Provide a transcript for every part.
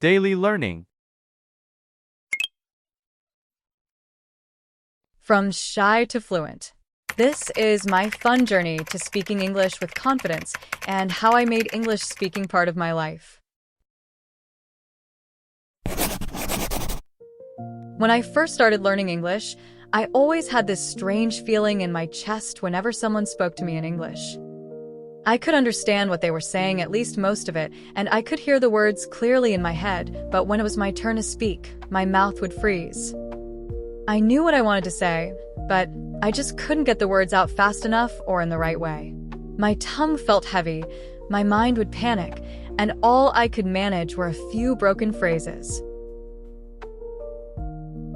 Daily learning. From shy to fluent. This is my fun journey to speaking English with confidence and how I made English speaking part of my life. When I first started learning English, I always had this strange feeling in my chest whenever someone spoke to me in English. I could understand what they were saying, at least most of it, and I could hear the words clearly in my head, but when it was my turn to speak, my mouth would freeze. I knew what I wanted to say, but I just couldn't get the words out fast enough or in the right way. My tongue felt heavy, my mind would panic, and all I could manage were a few broken phrases.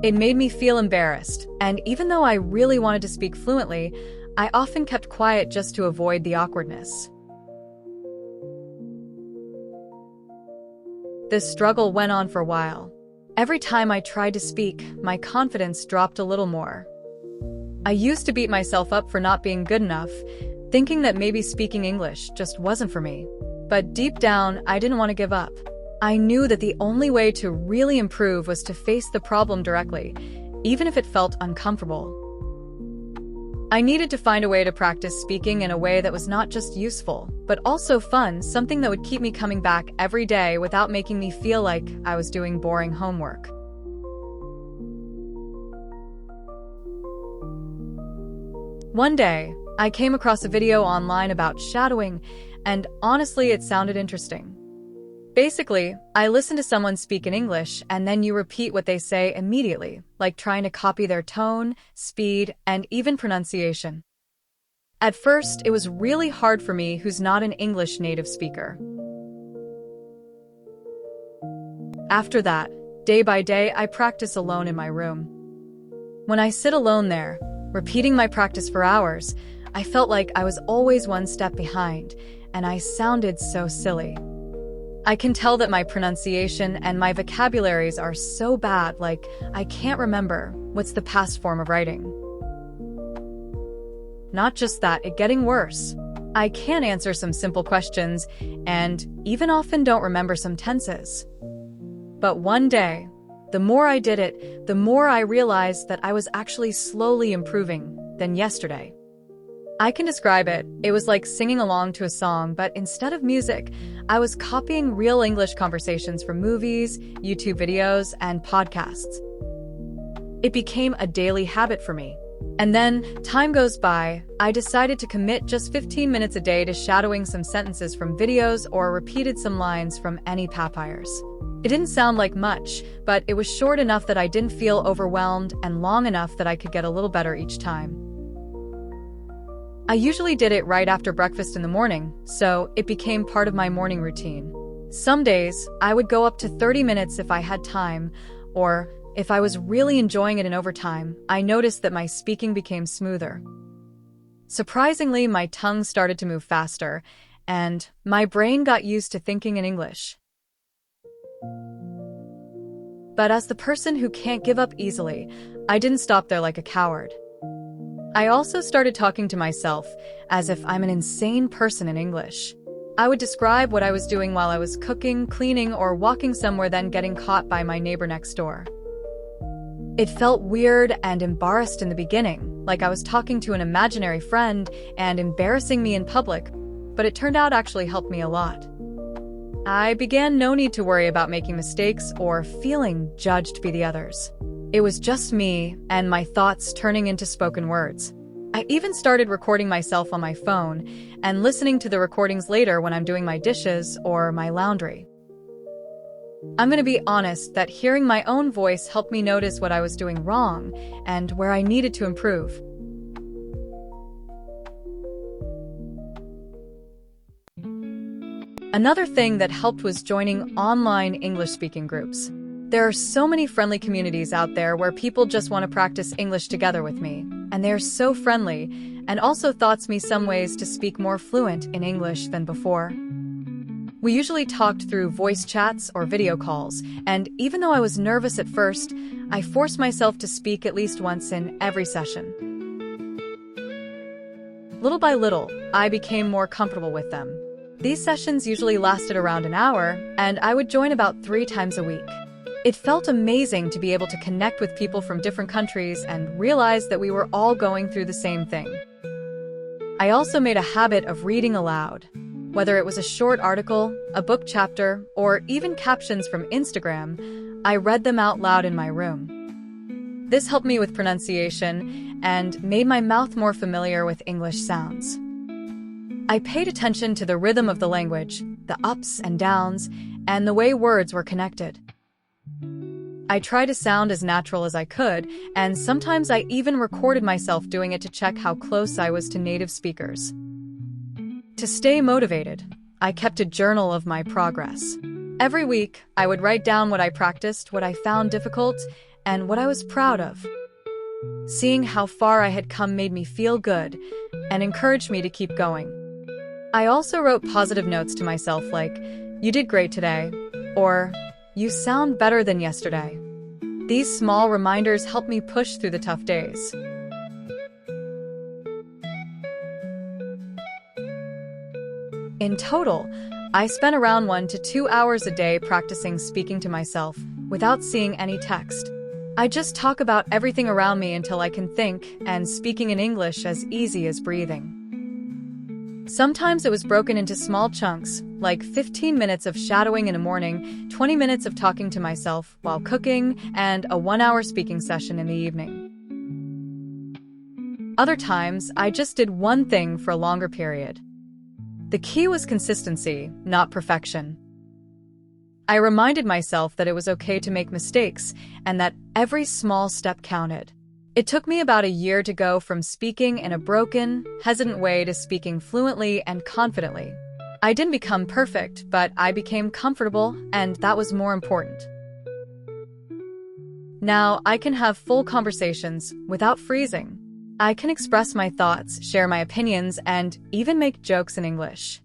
It made me feel embarrassed, and even though I really wanted to speak fluently, I often kept quiet just to avoid the awkwardness. This struggle went on for a while. Every time I tried to speak, my confidence dropped a little more. I used to beat myself up for not being good enough, thinking that maybe speaking English just wasn't for me. But deep down, I didn't want to give up. I knew that the only way to really improve was to face the problem directly, even if it felt uncomfortable. I needed to find a way to practice speaking in a way that was not just useful, but also fun, something that would keep me coming back every day without making me feel like I was doing boring homework. One day, I came across a video online about shadowing, and honestly, it sounded interesting. Basically, I listen to someone speak in English and then you repeat what they say immediately, like trying to copy their tone, speed, and even pronunciation. At first, it was really hard for me who's not an English native speaker. After that, day by day, I practice alone in my room. When I sit alone there, repeating my practice for hours, I felt like I was always one step behind, and I sounded so silly. I can tell that my pronunciation and my vocabularies are so bad, like I can't remember what's the past form of writing. Not just that, it's getting worse. I can't answer some simple questions and even often don't remember some tenses. But one day, the more I did it, the more I realized that I was actually slowly improving than yesterday. I can describe it. It was like singing along to a song, but instead of music, I was copying real English conversations from movies, YouTube videos, and podcasts. It became a daily habit for me. And then, time goes by, I decided to commit just 15 minutes a day to shadowing some sentences from videos or repeated some lines from any papyrus. It didn't sound like much, but it was short enough that I didn't feel overwhelmed and long enough that I could get a little better each time. I usually did it right after breakfast in the morning, so it became part of my morning routine. Some days, I would go up to 30 minutes if I had time, or if I was really enjoying it in overtime, I noticed that my speaking became smoother. Surprisingly, my tongue started to move faster, and my brain got used to thinking in English. But as the person who can't give up easily, I didn't stop there like a coward. I also started talking to myself as if I'm an insane person in English. I would describe what I was doing while I was cooking, cleaning, or walking somewhere, then getting caught by my neighbor next door. It felt weird and embarrassed in the beginning, like I was talking to an imaginary friend and embarrassing me in public, but it turned out actually helped me a lot. I began no need to worry about making mistakes or feeling judged by the others. It was just me and my thoughts turning into spoken words. I even started recording myself on my phone and listening to the recordings later when I'm doing my dishes or my laundry. I'm going to be honest that hearing my own voice helped me notice what I was doing wrong and where I needed to improve. Another thing that helped was joining online English-speaking groups. There are so many friendly communities out there where people just want to practice English together with me, and they're so friendly and also taught me some ways to speak more fluent in English than before. We usually talked through voice chats or video calls, and even though I was nervous at first, I forced myself to speak at least once in every session. Little by little, I became more comfortable with them. These sessions usually lasted around an hour, and I would join about 3 times a week. It felt amazing to be able to connect with people from different countries and realize that we were all going through the same thing. I also made a habit of reading aloud. Whether it was a short article, a book chapter, or even captions from Instagram, I read them out loud in my room. This helped me with pronunciation and made my mouth more familiar with English sounds. I paid attention to the rhythm of the language, the ups and downs, and the way words were connected. I tried to sound as natural as I could, and sometimes I even recorded myself doing it to check how close I was to native speakers. To stay motivated, I kept a journal of my progress. Every week, I would write down what I practiced, what I found difficult, and what I was proud of. Seeing how far I had come made me feel good and encouraged me to keep going. I also wrote positive notes to myself like, "You did great today," or "You sound better than yesterday." These small reminders helped me push through the tough days. In total, I spent around 1 to 2 hours a day practicing speaking to myself without seeing any text. I just talk about everything around me until I can think, and speaking in English as easy as breathing. Sometimes it was broken into small chunks, like 15 minutes of shadowing in the morning, 20 minutes of talking to myself while cooking, and a 1-hour speaking session in the evening. Other times, I just did one thing for a longer period. The key was consistency, not perfection. I reminded myself that it was okay to make mistakes and that every small step counted. It took me about a year to go from speaking in a broken, hesitant way to speaking fluently and confidently. I didn't become perfect, but I became comfortable, and that was more important. Now, I can have full conversations without freezing. I can express my thoughts, share my opinions, and even make jokes in English.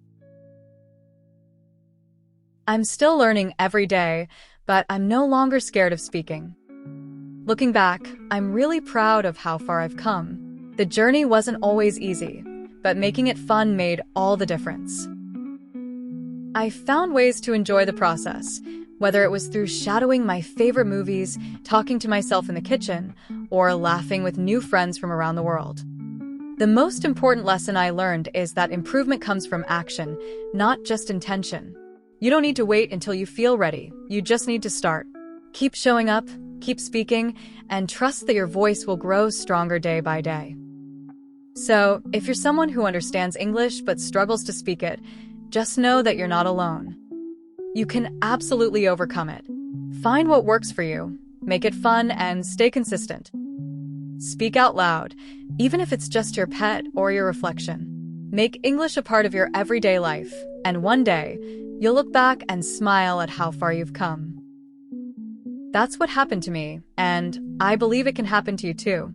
I'm still learning every day, but I'm no longer scared of speaking. Looking back, I'm really proud of how far I've come. The journey wasn't always easy, but making it fun made all the difference. I found ways to enjoy the process, whether it was through shadowing my favorite movies, talking to myself in the kitchen, or laughing with new friends from around the world. The most important lesson I learned is that improvement comes from action, not just intention. You don't need to wait until you feel ready. You just need to start. Keep showing up, keep speaking, and trust that your voice will grow stronger day by day. So, if you're someone who understands English but struggles to speak it, just know that you're not alone. You can absolutely overcome it. Find what works for you, make it fun, and stay consistent. Speak out loud, even if it's just your pet or your reflection. Make English a part of your everyday life, and one day, you'll look back and smile at how far you've come. That's what happened to me, and I believe it can happen to you too.